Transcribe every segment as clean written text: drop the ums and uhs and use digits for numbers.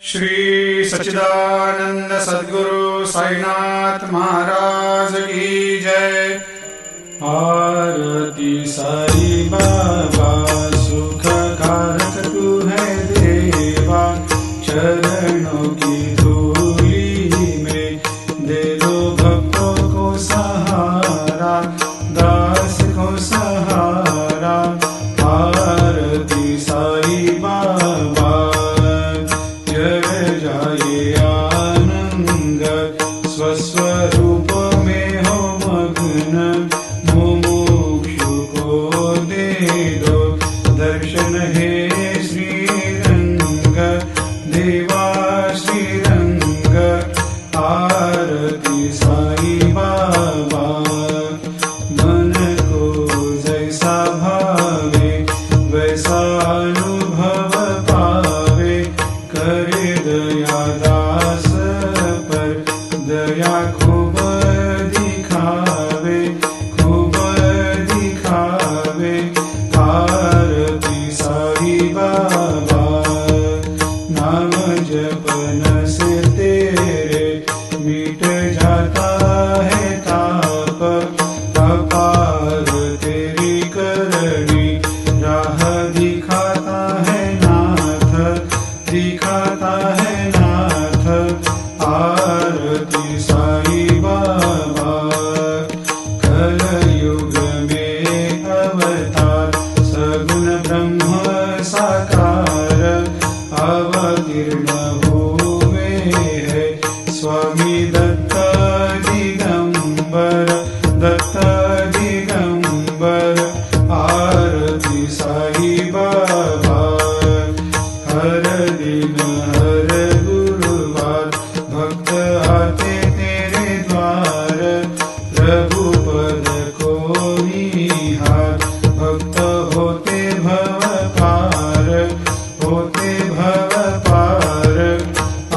श्री सच्चिदानंद सद्गुरु साईनाथ महाराज की जय। आरती साई बाबा सुख कारक तू है देवा, चरणों की धूली में दे दो भक्तों को सहारा, दास को सहारा। आरती साई बाबा जय जाए आनंद, स्वस्वरूप में हो मग्न, मुमुक्षु को दे दो दर्शन हे श्रीरंग, देवा श्रीरंग। आरती साई बाबा मन को जैसा भावे वैसा अनुभव पावे, करे दया दास पर दया खूब दिखावे, खूब दिखावे। आरती साई बाबा नाम जपन से तेरे मिट जाता है ताप, अपार तेरी करनी राह दिखाता है नाथ, दिखाता है नाथ। आरती साई बाबा कलयुग में अवतार, सगुण ब्रह्म साकार अवतीर्ण हुए है स्वामी दत्त दिगंबर, दत्त दिगंबर। आरती साई बाबा हर दिन हर गुरुवार भक्त आते तेरे द्वार, रघुपद को निहार भक्त होते भव पार, होते भव पार।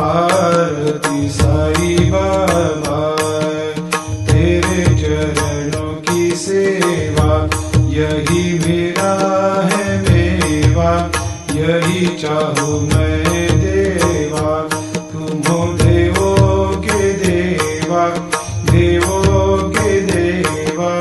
आरती साई बाबा तेरे चरणों की सेवा, यही मेरा है मेवा, यही चाहूँ मैं देवा। तुम हो देवों के देवा, देवों के देवा।